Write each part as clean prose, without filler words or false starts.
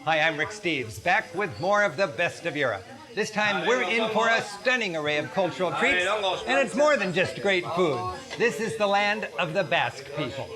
Hi, I'm Rick Steves, back with more of the best of Europe. This time we're in for a stunning array of cultural treats, and it's more than just great food. This is the land of the Basque people.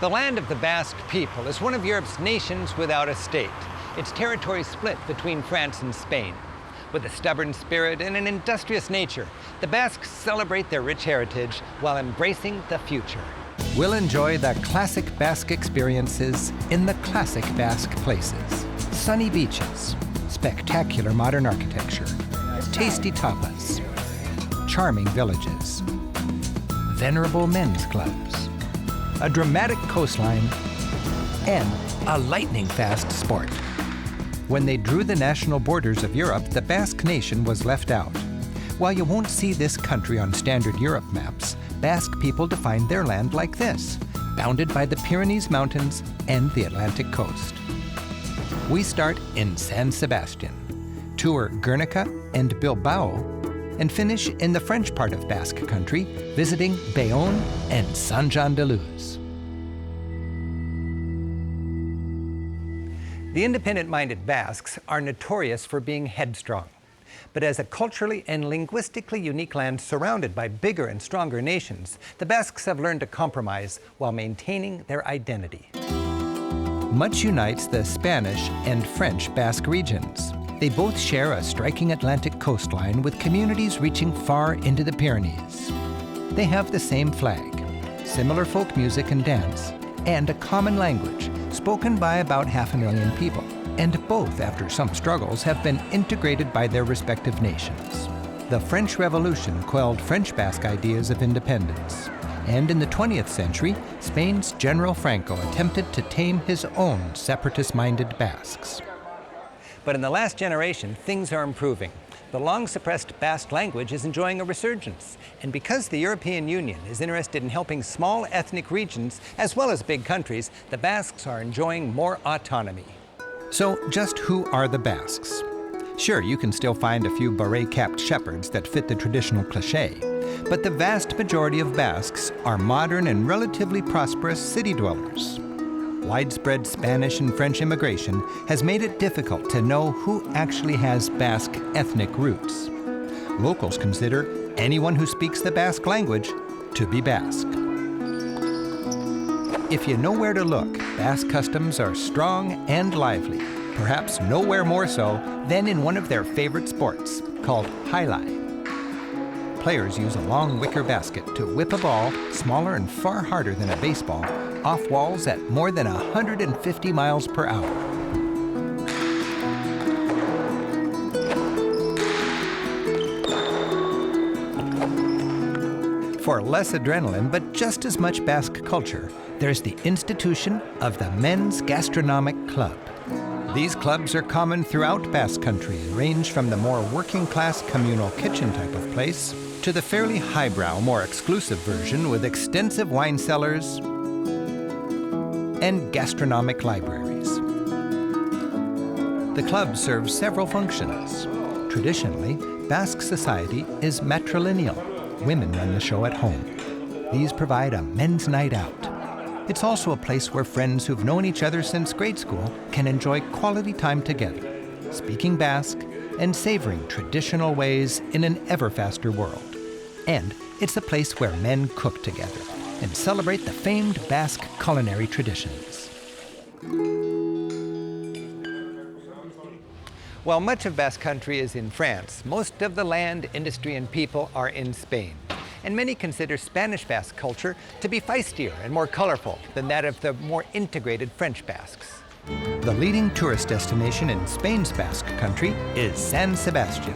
The land of the Basque people is one of Europe's nations without a state. Its territory split between France and Spain. With a stubborn spirit and an industrious nature, the Basques celebrate their rich heritage while embracing the future. We'll enjoy the classic Basque experiences in the classic Basque places. Sunny beaches, spectacular modern architecture, tasty tapas, charming villages, venerable men's clubs, a dramatic coastline, and a lightning-fast sport. When they drew the national borders of Europe, the Basque nation was left out. While you won't see this country on standard Europe maps, Basque people defined their land like this, bounded by the Pyrenees Mountains and the Atlantic coast. We start in San Sebastián, tour Guernica and Bilbao, and finish in the French part of Basque Country, visiting Bayonne and Saint-Jean-de-Luz. The independent-minded Basques are notorious for being headstrong. But as a culturally and linguistically unique land surrounded by bigger and stronger nations, the Basques have learned to compromise while maintaining their identity. Much unites the Spanish and French Basque regions. They both share a striking Atlantic coastline with communities reaching far into the Pyrenees. They have the same flag, similar folk music and dance, and a common language spoken by about 500,000 people. And both, after some struggles, have been integrated by their respective nations. The French Revolution quelled French Basque ideas of independence. And in the 20th century, Spain's General Franco attempted to tame his own separatist-minded Basques. But in the last generation, things are improving. The long-suppressed Basque language is enjoying a resurgence. And because the European Union is interested in helping small ethnic regions as well as big countries, the Basques are enjoying more autonomy. So just who are the Basques? Sure, you can still find a few beret-capped shepherds that fit the traditional cliché, but the vast majority of Basques are modern and relatively prosperous city dwellers. Widespread Spanish and French immigration has made it difficult to know who actually has Basque ethnic roots. Locals consider anyone who speaks the Basque language to be Basque. If you know where to look, Basque customs are strong and lively, perhaps nowhere more so than in one of their favorite sports, called alai. Players use a long wicker basket to whip a ball, smaller and far harder than a baseball, off walls at more than 150 miles per hour. For less adrenaline, but just as much Basque culture, there's the institution of the Men's Gastronomic Club. These clubs are common throughout Basque Country and range from the more working-class communal kitchen type of place to the fairly highbrow, more exclusive version with extensive wine cellars and gastronomic libraries. The club serves several functions. Traditionally, Basque society is matrilineal. Women run the show at home. These provide a men's night out. It's also a place where friends who've known each other since grade school can enjoy quality time together, speaking Basque and savoring traditional ways in an ever faster world. And it's a place where men cook together and celebrate the famed Basque culinary traditions. While much of Basque Country is in France, most of the land, industry, and people are in Spain. And many consider Spanish Basque culture to be feistier and more colorful than that of the more integrated French Basques. The leading tourist destination in Spain's Basque Country is San Sebastián.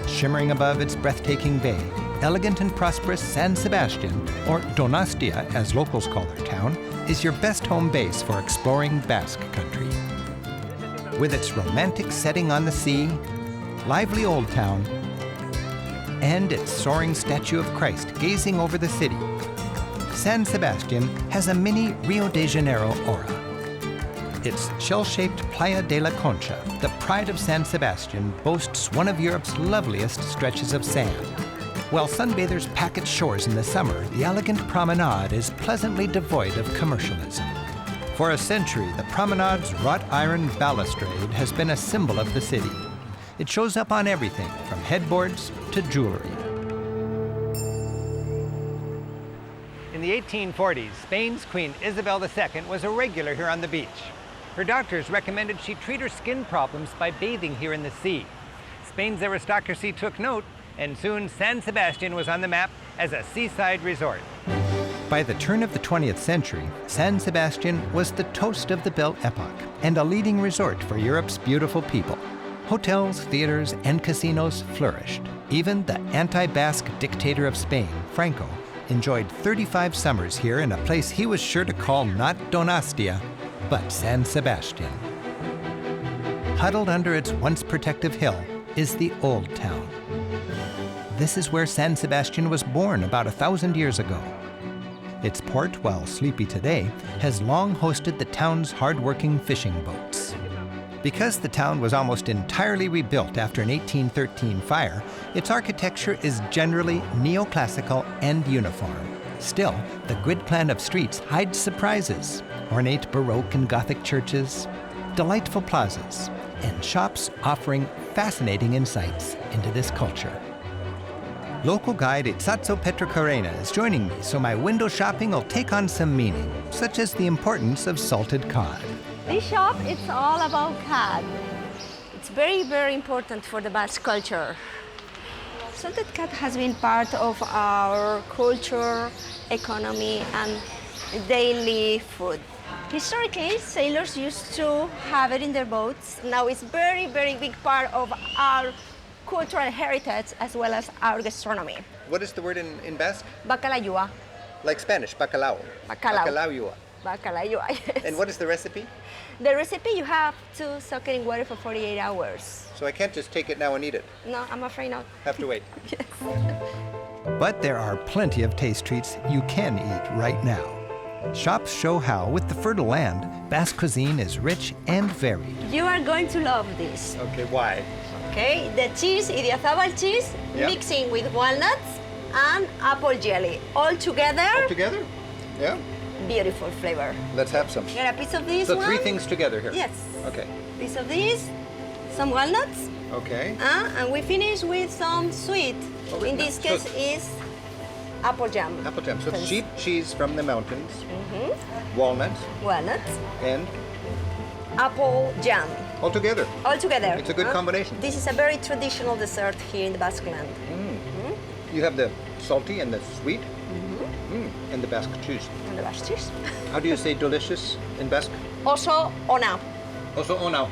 Shimmering above its breathtaking bay, elegant and prosperous San Sebastián, or Donostia as locals call their town, is your best home base for exploring Basque Country. With its romantic setting on the sea, lively old town, and its soaring statue of Christ gazing over the city, San Sebastián has a mini Rio de Janeiro aura. Its shell-shaped Playa de la Concha, the pride of San Sebastián, boasts one of Europe's loveliest stretches of sand. While sunbathers pack its shores in the summer, the elegant promenade is pleasantly devoid of commercialism. For a century, the promenade's wrought iron balustrade has been a symbol of the city. It shows up on everything from headboards to jewelry. In the 1840s, Spain's Queen Isabel II was a regular here on the beach. Her doctors recommended she treat her skin problems by bathing here in the sea. Spain's aristocracy took note, and soon San Sebastián was on the map as a seaside resort. By the turn of the 20th century, San Sebastián was the toast of the Belle Epoque and a leading resort for Europe's beautiful people. Hotels, theaters, and casinos flourished. Even the anti-Basque dictator of Spain, Franco, enjoyed 35 summers here in a place he was sure to call not Donostia, but San Sebastián. Huddled under its once protective hill is the Old Town. This is where San Sebastián was born about 1,000 years ago. Its port, while sleepy today, has long hosted the town's hard-working fishing boats. Because the town was almost entirely rebuilt after an 1813 fire, its architecture is generally neoclassical and uniform. Still, the grid plan of streets hides surprises: ornate Baroque and Gothic churches, delightful plazas, and shops offering fascinating insights into this culture. Local guide Itzatzo Petrocarena is joining me, so my window shopping will take on some meaning, such as the importance of salted cod. This shop, it's all about cod. It's very, very important for the Basque culture. Salted cod has been part of our culture, economy, and daily food. Historically, sailors used to have it in their boats. Now it's very, very big part of our cultural heritage as well as our gastronomy. What is the word in Basque? Bacalaoa. Like Spanish, bacalao. Bacalao. Bacalaoa. Bacalaoa, yes. And what is the recipe? The recipe, you have to soak it in water for 48 hours. So I can't just take it now and eat it. No, I'm afraid not. Have to wait. Yes. But there are plenty of taste treats you can eat right now. Shops show how, with the fertile land, Basque cuisine is rich and varied. You are going to love this. Okay, why? Okay, the cheese, Idiazabal cheese, Yeah. mixing with walnuts and apple jelly. All together, All together? Yeah. beautiful flavor. Let's have some. Get a piece of this So one. three things together here. Yes. Okay. Piece of this, some walnuts, Okay. and we finish with some sweet. Oh, In yeah. this case So- is apple jam. Apple jam. So Thanks. cheap cheese from the mountains, walnuts, Walnuts, and apple jam. all together. All together. It's a good combination. This is a very traditional dessert here in the Basque land. You have the salty and the sweet, and the Basque cheese. And the Basque cheese. How do you say delicious in Basque? Also, ona. Also onau.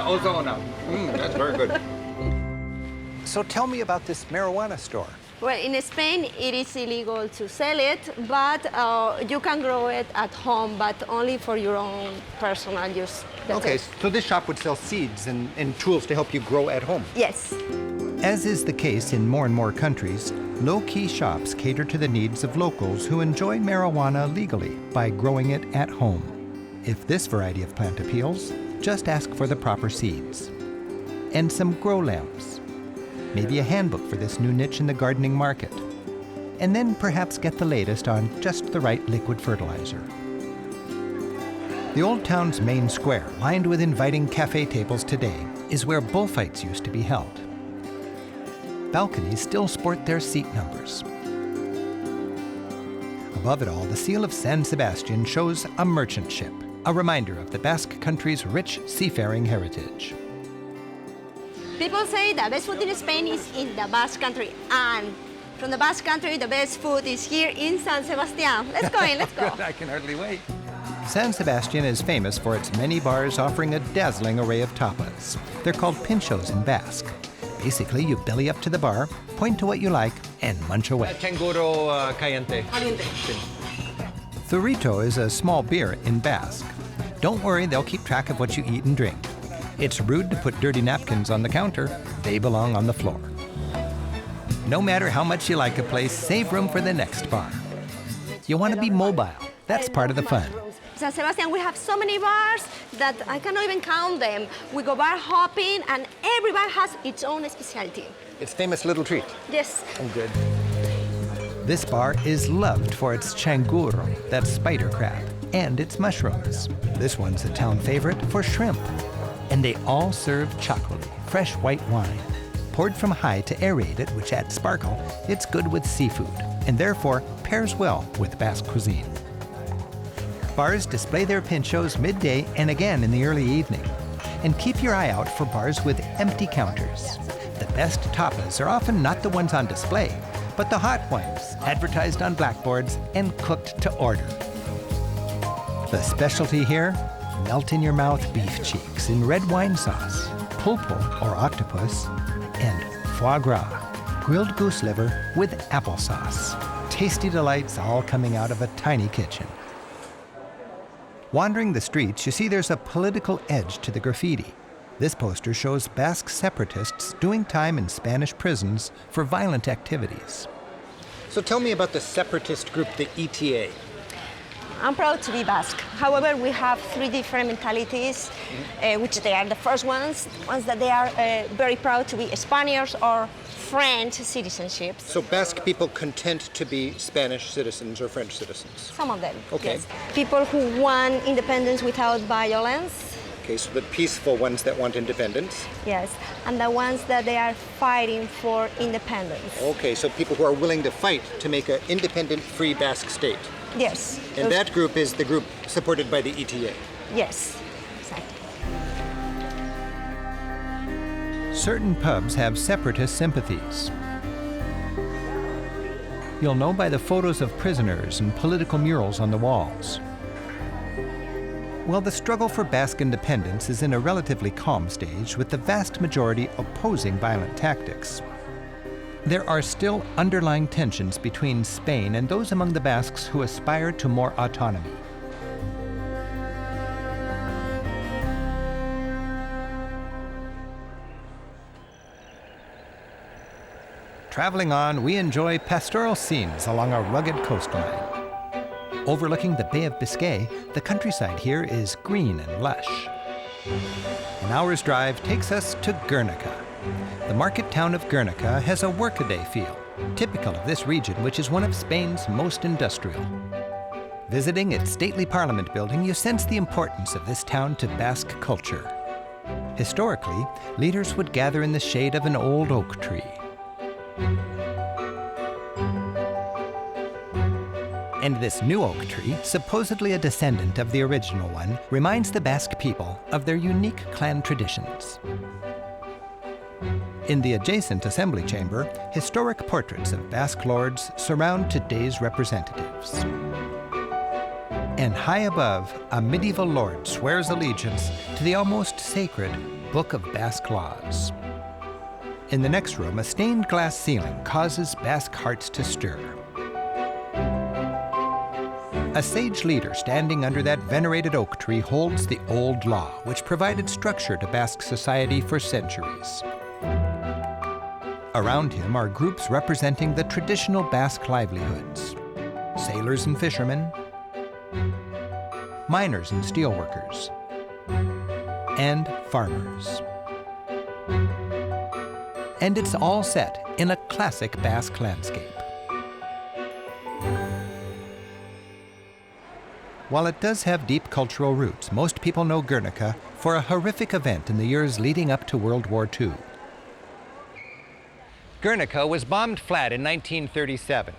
Also onau. That's very good. So tell me about this marijuana store. Well, in Spain, it is illegal to sell it, but you can grow it at home, but only for your own personal use. That's Okay, it. so this shop would sell seeds and tools to help you grow at home. Yes. As is the case in more and more countries, low-key shops cater to the needs of locals who enjoy marijuana legally by growing it at home. If this variety of plant appeals, just ask for the proper seeds. And some grow lamps. Maybe a handbook for this new niche in the gardening market. And then perhaps get the latest on just the right liquid fertilizer. The old town's main square, lined with inviting cafe tables today, is where bullfights used to be held. Balconies still sport their seat numbers. Above it all, the seal of San Sebastián shows a merchant ship, a reminder of the Basque Country's rich seafaring heritage. People say the best food in Spain is in the Basque Country, and from the Basque Country, the best food is here in San Sebastián. Let's go in, let's go. I can hardly wait. San Sebastián is famous for its many bars offering a dazzling array of tapas. They're called pinchos in Basque. Basically, you belly up to the bar, point to what you like, and munch away. Canguro caliente. Zurrito is a small beer in Basque. Don't worry, they'll keep track of what you eat and drink. It's rude to put dirty napkins on the counter. They belong on the floor. No matter how much you like a place, save room for the next bar. You want to be mobile. That's part of the fun. San Sebastian, we have so many bars that I cannot even count them. We go bar hopping, and every bar has its own specialty. It's famous little treat. Yes. Oh, good. This bar is loved for its changuro, that's spider crab, and its mushrooms. This one's a town favorite for shrimp. And they all serve chocolate, fresh white wine. Poured from high to aerate it, which adds sparkle, it's good with seafood, and therefore pairs well with Basque cuisine. Bars display their pinchos midday and again in the early evening. And keep your eye out for bars with empty counters. The best tapas are often not the ones on display, but the hot ones, advertised on blackboards and cooked to order. The specialty here? Melt-in-your-mouth beef cheeks in red wine sauce, pulpo or octopus, and foie gras, grilled goose liver with applesauce. Tasty delights all coming out of a tiny kitchen. Wandering the streets, you see there's a political edge to the graffiti. This poster shows Basque separatists doing time in Spanish prisons for violent activities. So tell me about the separatist group, the ETA. I'm proud to be Basque. However, we have three different mentalities, which they are the first ones that they are very proud to be Spaniards or French citizenships. So Basque people content to be Spanish citizens or French citizens? Some of them, okay. Yes. People who want independence without violence. Okay, so the peaceful ones that want independence. Yes, and the ones that they are fighting for independence. Okay, so people who are willing to fight to make an independent, free Basque state. Yes. And that group is the group supported by the ETA? Yes, exactly. Certain pubs have separatist sympathies. You'll know by the photos of prisoners and political murals on the walls. Well, the struggle for Basque independence is in a relatively calm stage, with the vast majority opposing violent tactics. There are still underlying tensions between Spain and those among the Basques who aspire to more autonomy. Traveling on, we enjoy pastoral scenes along a rugged coastline. Overlooking the Bay of Biscay, the countryside here is green and lush. An hour's drive takes us to Guernica. The market town of Guernica has a workaday feel, typical of this region, which is one of Spain's most industrial. Visiting its stately parliament building, you sense the importance of this town to Basque culture. Historically, leaders would gather in the shade of an old oak tree. And this new oak tree, supposedly a descendant of the original one, reminds the Basque people of their unique clan traditions. In the adjacent assembly chamber, historic portraits of Basque lords surround today's representatives. And high above, a medieval lord swears allegiance to the almost sacred Book of Basque Laws. In the next room, a stained glass ceiling causes Basque hearts to stir. A sage leader standing under that venerated oak tree holds the old law, which provided structure to Basque society for centuries. Around him are groups representing the traditional Basque livelihoods: sailors and fishermen, miners and steelworkers, and farmers. And it's all set in a classic Basque landscape. While it does have deep cultural roots, most people know Guernica for a horrific event in the years leading up to World War II. Guernica was bombed flat in 1937.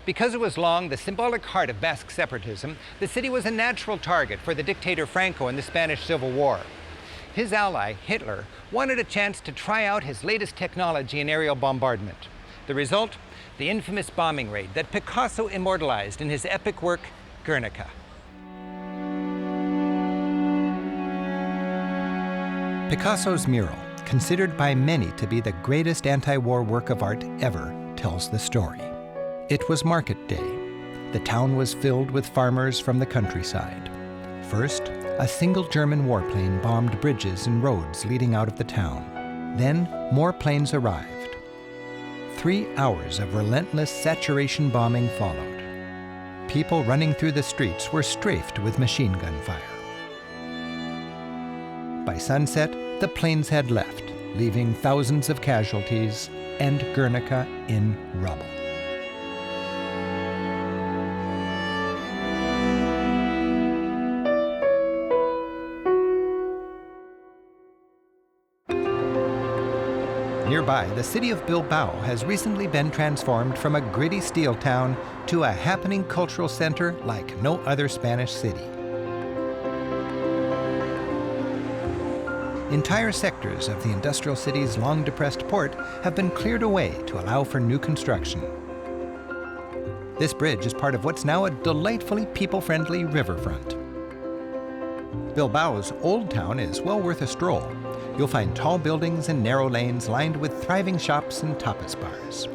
Because it was long the symbolic heart of Basque separatism, the city was a natural target for the dictator Franco in the Spanish Civil War. His ally, Hitler, wanted a chance to try out his latest technology in aerial bombardment. The result? The infamous bombing raid that Picasso immortalized in his epic work, Guernica. Picasso's mural, considered by many to be the greatest anti-war work of art ever, tells the story. It was market day. The town was filled with farmers from the countryside. First, a single German warplane bombed bridges and roads leading out of the town. Then, more planes arrived. 3 hours of relentless saturation bombing followed. People running through the streets were strafed with machine gun fire. By sunset, the planes had left, leaving thousands of casualties and Guernica in rubble. Nearby, the city of Bilbao has recently been transformed from a gritty steel town to a happening cultural center like no other Spanish city. Entire sectors of the industrial city's long-depressed port have been cleared away to allow for new construction. This bridge is part of what's now a delightfully people-friendly riverfront. Bilbao's Old Town is well worth a stroll. You'll find tall buildings and narrow lanes lined with thriving shops and tapas bars.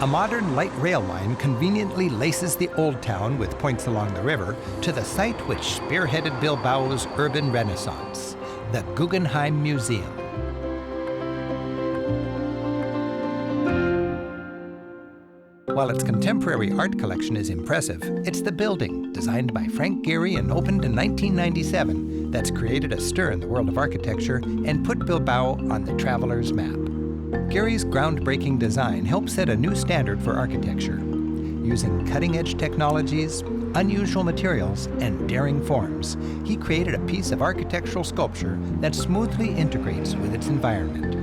A modern light rail line conveniently laces the Old Town with points along the river to the site which spearheaded Bilbao's urban renaissance, the Guggenheim Museum. While its contemporary art collection is impressive, it's the building, designed by Frank Gehry and opened in 1997, that's created a stir in the world of architecture and put Bilbao on the traveler's map. Gehry's groundbreaking design helped set a new standard for architecture. Using cutting-edge technologies, unusual materials, and daring forms, he created a piece of architectural sculpture that smoothly integrates with its environment.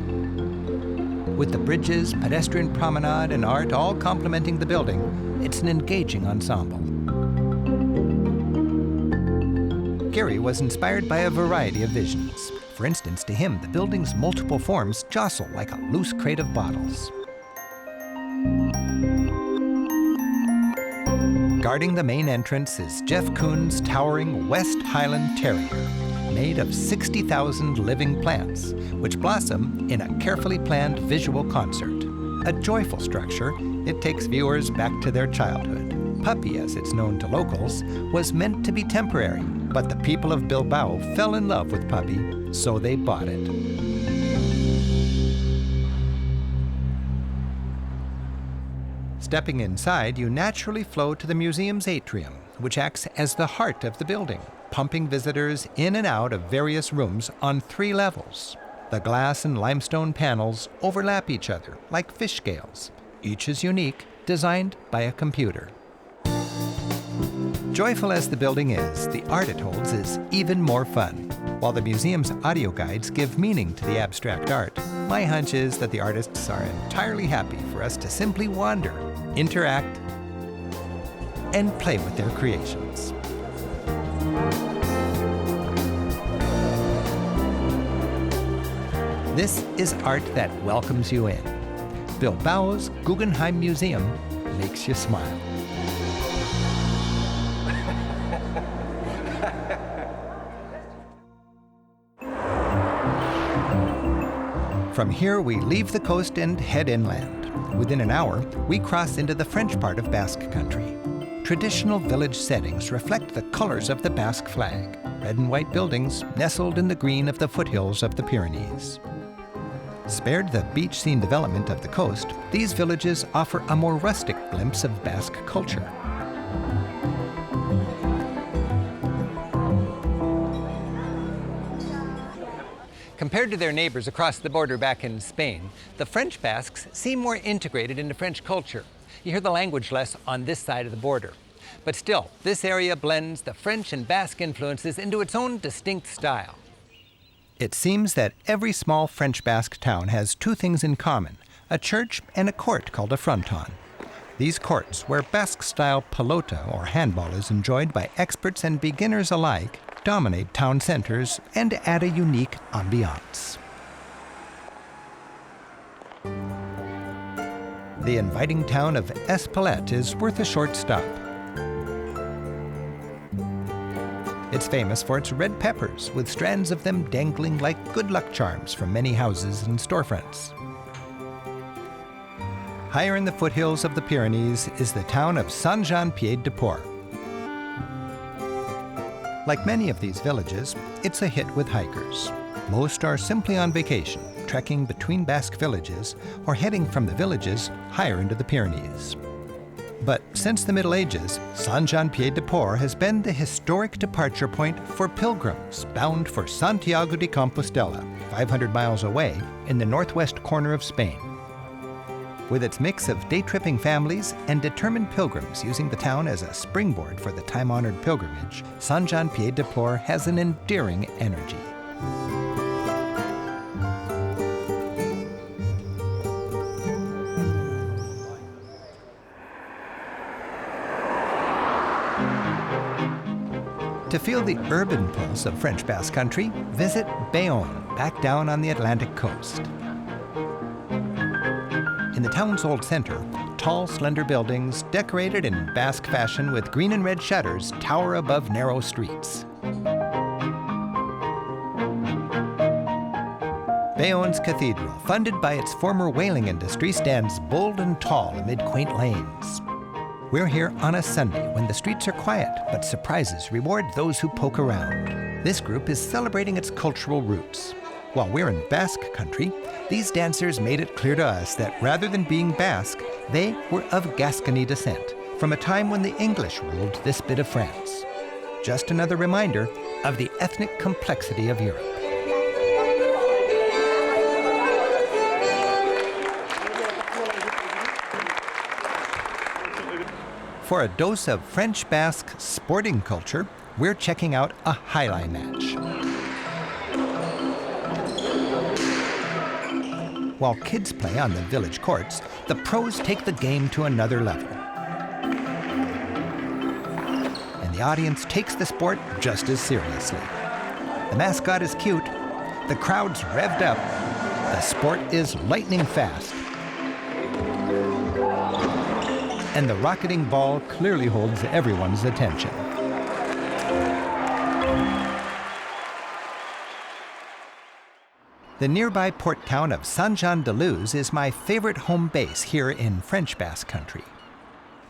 With the bridges, pedestrian promenade, and art all complementing the building, it's an engaging ensemble. Gehry was inspired by a variety of visions. For instance, to him, the building's multiple forms jostle like a loose crate of bottles. Guarding the main entrance is Jeff Koons' towering West Highland Terrier, made of 60,000 living plants, which blossom in a carefully planned visual concert. A joyful structure, it takes viewers back to their childhood. Puppy, as it's known to locals, was meant to be temporary, but the people of Bilbao fell in love with Puppy, so they bought it. Stepping inside, you naturally flow to the museum's atrium, which acts as the heart of the building, pumping visitors in and out of various rooms on 3 levels. The glass and limestone panels overlap each other like fish scales. Each is unique, designed by a computer. Joyful as the building is, the art it holds is even more fun. While the museum's audio guides give meaning to the abstract art, my hunch is that the artists are entirely happy for us to simply wander, interact, and play with their creations. This is art that welcomes you in. Bilbao's Guggenheim Museum makes you smile. From here, we leave the coast and head inland. Within an hour, we cross into the French part of Basque Country. Traditional village settings reflect the colors of the Basque flag, red and white buildings nestled in the green of the foothills of the Pyrenees. Spared the beach-scene development of the coast, these villages offer a more rustic glimpse of Basque culture. Compared to their neighbors across the border back in Spain, the French Basques seem more integrated into French culture. You hear the language less on this side of the border. But still, this area blends the French and Basque influences into its own distinct style. It seems that every small French Basque town has 2 things in common: a church and a court called a fronton. These courts, where Basque-style pelota or handball is enjoyed by experts and beginners alike, dominate town centers and add a unique ambiance. The inviting town of Espelette is worth a short stop. It's famous for its red peppers, with strands of them dangling like good luck charms from many houses and storefronts. Higher in the foothills of the Pyrenees is the town of Saint-Jean-de-Luz. Like many of these villages, it's a hit with hikers. Most are simply on vacation, trekking between Basque villages or heading from the villages higher into the Pyrenees. But since the Middle Ages, Saint-Jean-de-Luz has been the historic departure point for pilgrims bound for Santiago de Compostela, 500 miles away in the northwest corner of Spain. With its mix of day-tripping families and determined pilgrims using the town as a springboard for the time-honored pilgrimage, Saint-Jean-de-Luz has an endearing energy. To feel the urban pulse of French Basque Country, visit Bayonne, back down on the Atlantic coast. In the town's old center, tall, slender buildings decorated in Basque fashion with green and red shutters tower above narrow streets. Bayonne's cathedral, funded by its former whaling industry, stands bold and tall amid quaint lanes. We're here on a Sunday when the streets are quiet, but surprises reward those who poke around. This group is celebrating its cultural roots. While we're in Basque Country, these dancers made it clear to us that rather than being Basque, they were of Gascony descent, from a time when the English ruled this bit of France. Just another reminder of the ethnic complexity of Europe. For a dose of French Basque sporting culture, we're checking out a alai match. While kids play on the village courts, the pros take the game to another level. And the audience takes the sport just as seriously. The mascot is cute, the crowd's revved up, the sport is lightning fast. And the rocketing ball clearly holds everyone's attention. The nearby port town of Saint-Jean-de-Luz is my favorite home base here in French Basque Country.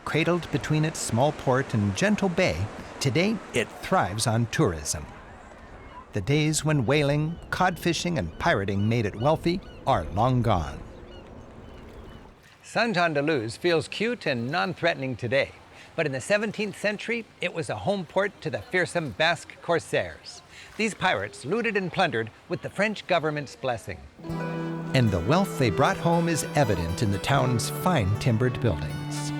Cradled between its small port and gentle bay, today it thrives on tourism. The days when whaling, cod fishing, and pirating made it wealthy are long gone. Saint-Jean-de-Luz feels cute and non-threatening today, but in the 17th century, it was a home port to the fearsome Basque corsairs. These pirates looted and plundered with the French government's blessing. And the wealth they brought home is evident in the town's fine timbered buildings.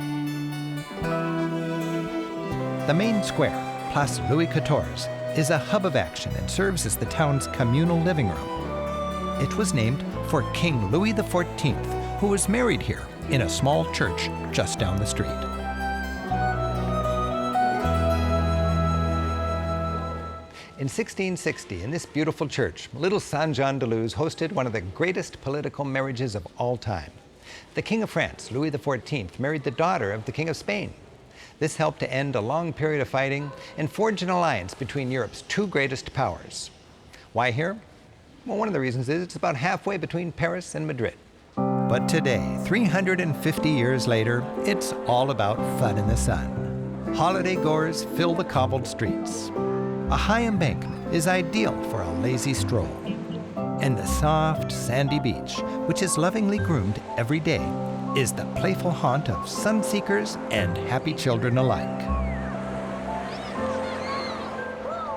The main square, Place Louis XIV, is a hub of action and serves as the town's communal living room. It was named for King Louis XIV, who was married here in a small church just down the street. In 1660, in this beautiful church, little Saint-Jean-de-Luz hosted one of the greatest political marriages of all time. The King of France, Louis XIV, married the daughter of the King of Spain. This helped to end a long period of fighting and forge an alliance between Europe's two greatest powers. Why here? Well, one of the reasons is it's about halfway between Paris and Madrid. But today, 350 years later, it's all about fun in the sun. Holiday goers fill the cobbled streets. A high embankment is ideal for a lazy stroll. And the soft, sandy beach, which is lovingly groomed every day, is the playful haunt of sun-seekers and happy children alike.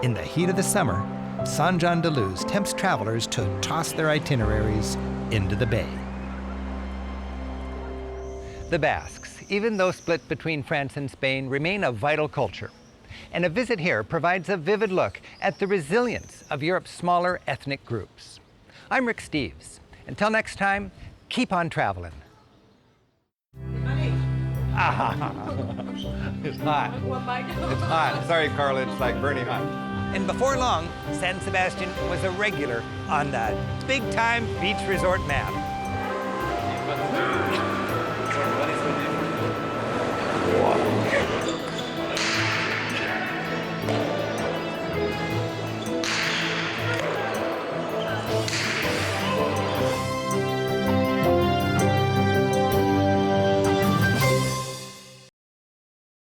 In the heat of the summer, Saint-Jean-de-Luz tempts travelers to toss their itineraries into the bay. The Basques, even though split between France and Spain, remain a vital culture. And a visit here provides a vivid look at the resilience of Europe's smaller ethnic groups. I'm Rick Steves. Until next time, keep on traveling. It's hot. It's hot. Sorry, Carla, it's like burning hot. And before long, San Sebastian was a regular on the big-time beach resort map.